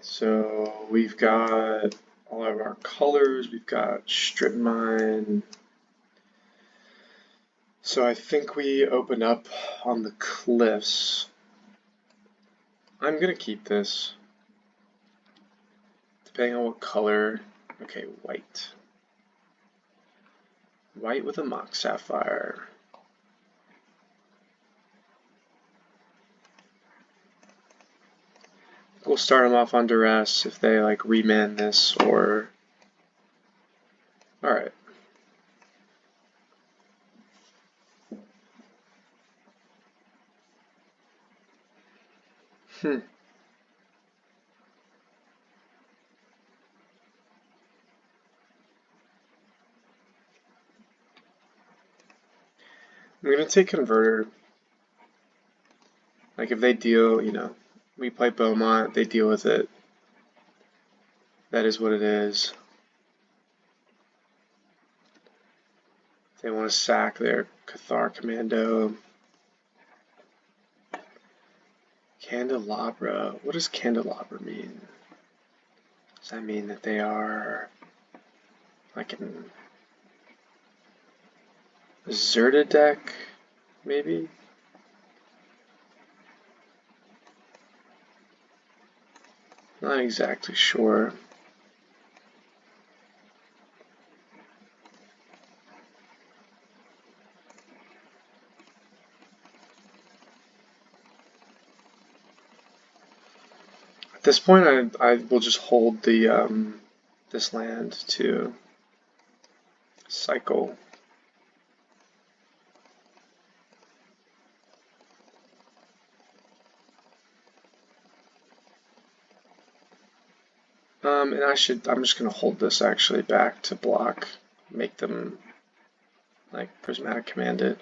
So we've got all of our colors, we've got strip mine. So I think we open up on the cliffs. I'm gonna keep this, depending on what color. Okay, white. White with a mock sapphire. We'll start them off on duress if they like reman this or... Alright. I'm gonna take converter. Like if they deal, we play Beaumont, they deal with it. That is what it is. They want to sack their Cathar Commando. Candelabra. What does candelabra mean? Does that mean that they are like an Zerta deck, maybe? Not exactly sure. At this point, I will just hold the this land to cycle. And I'm just gonna hold this actually back to block, make them like prismatic commanded.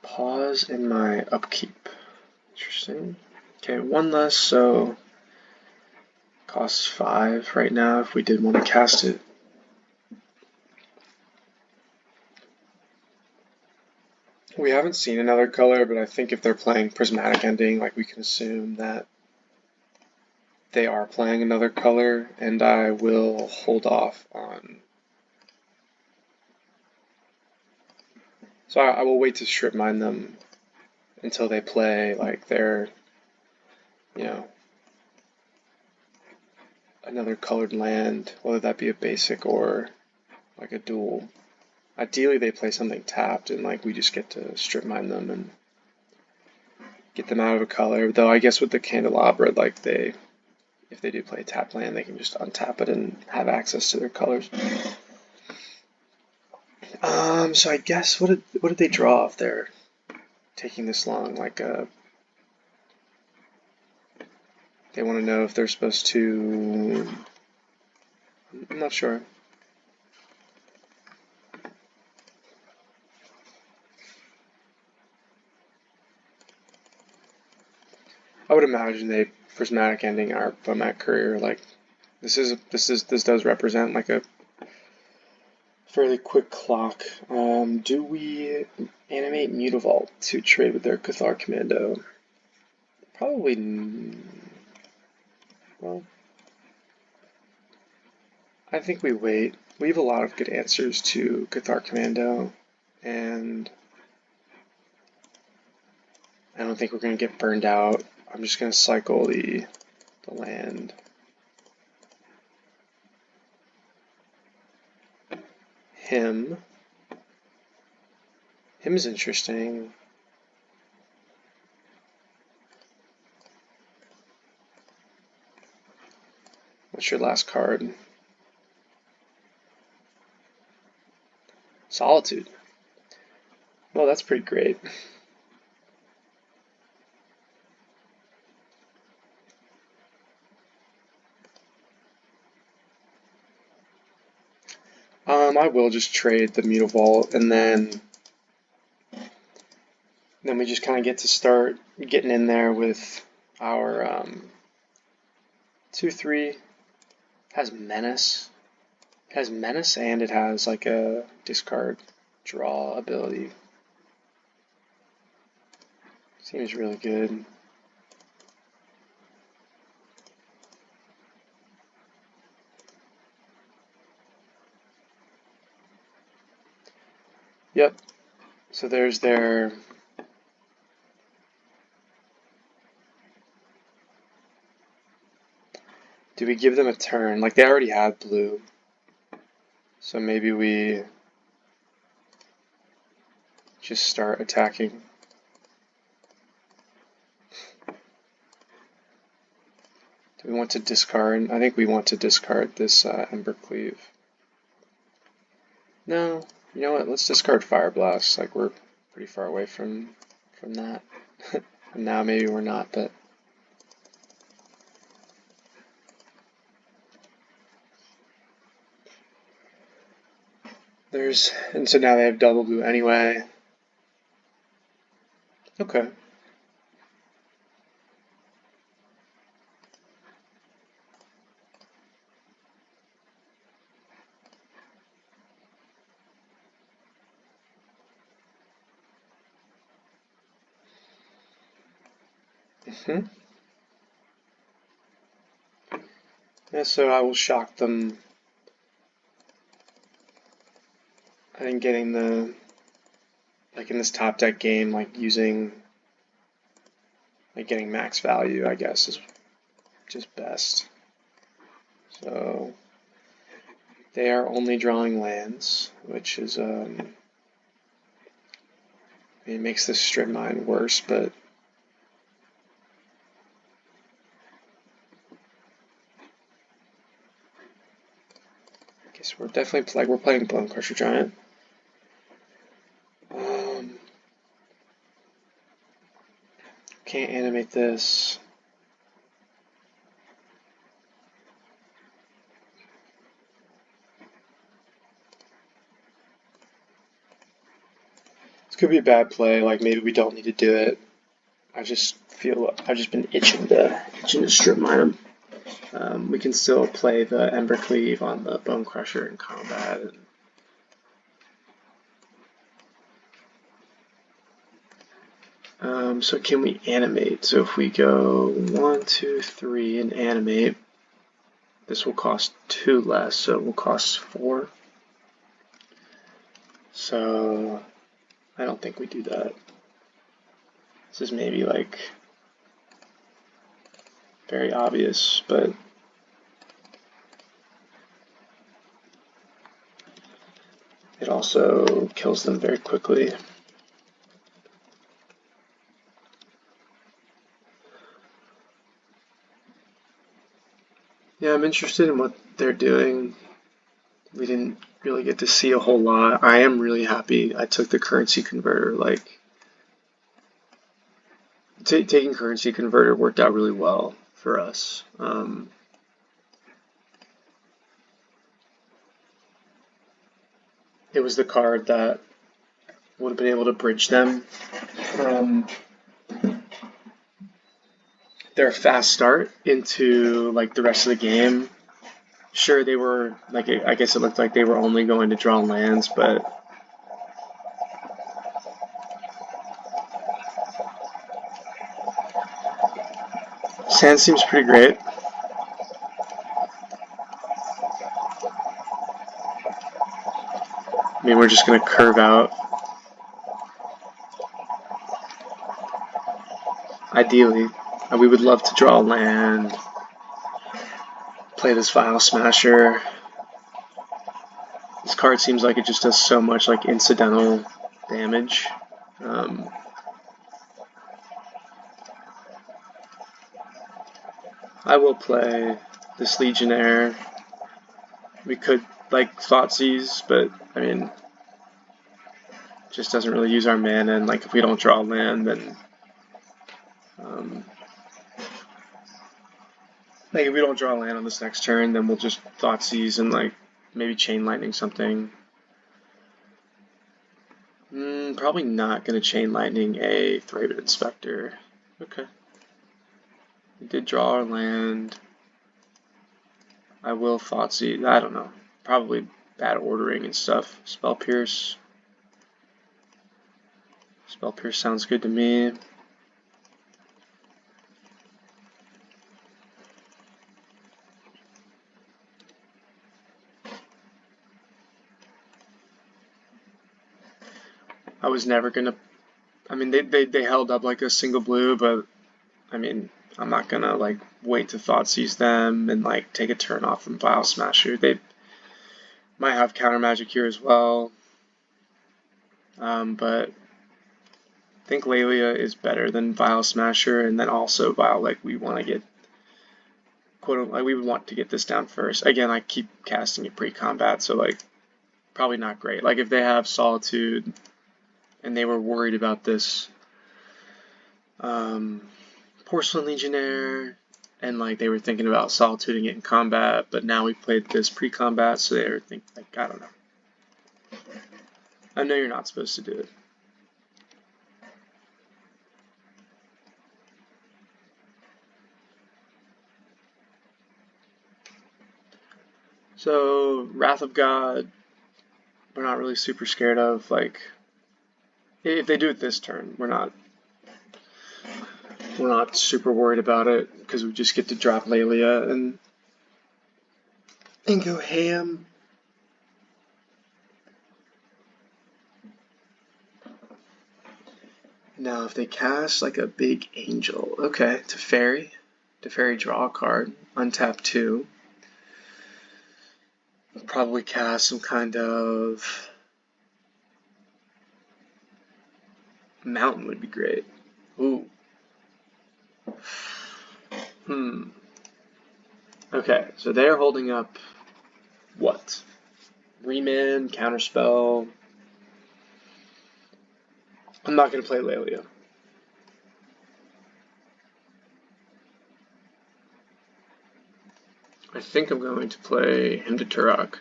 Pause in my upkeep. Interesting. Okay, one less, so costs 5 right now if we did want to cast it. We haven't seen another color, but I think if they're playing prismatic ending, like we can assume that they are playing another color, and I will hold off on. So I will wait to strip mine them until they play like their, another colored land, whether that be a basic or like a dual. Ideally they play something tapped and like we just get to strip mine them and get them out of a color. Though I guess with the candelabra, like if they do play a tap land, they can just untap it and have access to their colors. So I guess what did they draw if they're taking this long? Like they want to know if they're supposed to. I'm not sure. I would imagine they prismatic ending our Beaumont Courier. Like this does represent like a fairly quick clock. Do we animate Mutavault to trade with their Cathar Commando? Probably. Well, I think we wait. We have a lot of good answers to Cathar Commando, and I don't think we're going to get burned out. I'm just going to cycle the land. Him is interesting. What's your last card? Solitude. Well, that's pretty great. I will just trade the Mutavault, and then we just kind of get to start getting in there with our 2/3. Has menace. It has menace, and it has like a discard draw ability. Seems really good. Yep. So there's their do we give them a turn? Like they already have blue. So maybe we just start attacking. Do we want to discard? I think we want to discard this Ember Cleave. No, you know what? Let's discard Fire Blast. Like we're pretty far away from that. And now maybe we're not, but and so now they have double blue anyway. Okay. Yeah, so I will shock them. I think getting the, like in this top deck game, like using, like getting max value, I guess, is just best. So they are only drawing lands, which is, it makes the strip mine worse, but I guess we're definitely like we're playing Bone Crusher Giant. Can't animate this. This could be a bad play. Like maybe we don't need to do it. I just feel I've just been itching to strip mine them. We can still play the Ember Cleave on the Bone Crusher in combat. So can we animate? So if we go 1, 2, 3 and animate, this will cost 2 less, so it will cost 4. So I don't think we do that. This is maybe like very obvious, but it also kills them very quickly. Yeah, I'm interested in what they're doing. We didn't really get to see a whole lot. I am really happy I took the currency converter. Like, taking currency converter worked out really well for us. It was the card that would have been able to bridge them from their fast start into like the rest of the game. Sure, they were like, I guess it looked like they were only going to draw lands, but sand seems pretty great. I mean, we're just going to curve out. Ideally, we would love to draw land, play this Vial Smasher. This card seems like it just does so much like incidental damage. I will play this Legionnaire. We could like Thoughtseize, but I mean, just doesn't really use our mana, and like if we don't draw land, then like if we don't draw land on this next turn, then we'll just Thoughtseize and like maybe Chain Lightning something. Probably not going to Chain Lightning a Thraben Inspector. Okay. We did draw our land. I will Thoughtseize. I don't know. Probably bad ordering and stuff. Spell Pierce. Spell Pierce sounds good to me. I was never gonna. I mean, they held up like a single blue, but I mean, I'm not gonna like wait to Thoughtseize them and like take a turn off from Vile Smasher. They might have counter magic here as well, but I think Lelia is better than Vile Smasher, and then also Vile, like we want to get quote like we would want to get this down first. Again, I keep casting it pre-combat, so like probably not great. Like if they have Solitude and they were worried about this Porcelain Legionnaire, and like they were thinking about solituding it in combat, but now we played this pre-combat, so they were thinking like, I don't know. I know you're not supposed to do it. So Wrath of God, we're not really super scared of. Like if they do it this turn, we're not super worried about it because we just get to drop Lelia and go ham. Now if they cast like a big angel, okay, Teferi draw a card, untap 2. Probably cast some kind of mountain would be great. Ooh. Okay, so they're holding up what? Remand, Counterspell. I'm not going to play Lelia. I think I'm going to play Hymn to Turok.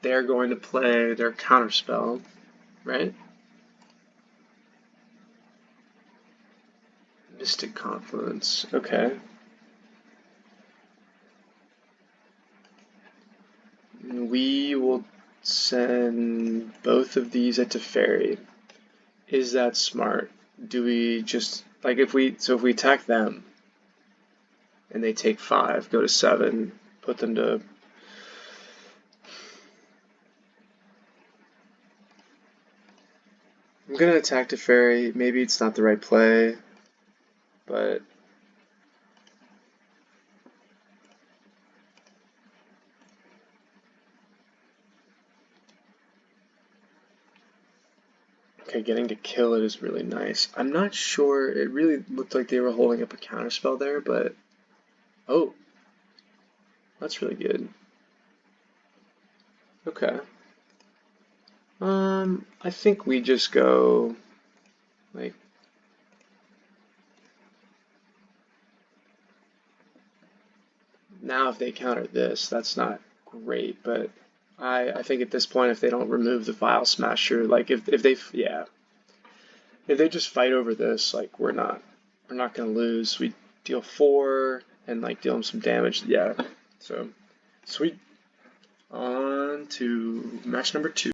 They're going to play their Counterspell, right? Mystic Confluence, okay. We will send both of these at Teferi. Is that smart? Do we just, like if we attack them and they take 5, go to 7, put them to... I'm gonna attack Teferi. Maybe it's not the right play, but okay, getting to kill it is really nice. I'm not sure, it really looked like they were holding up a counterspell there, but oh, that's really good. Okay. I think we just go like now if they counter this, that's not great, but I think at this point if they don't remove the Vile Smasher, like if they just fight over this, like we're not gonna lose. We deal 4 and like deal them some damage. Yeah. So sweet. On to match number 2.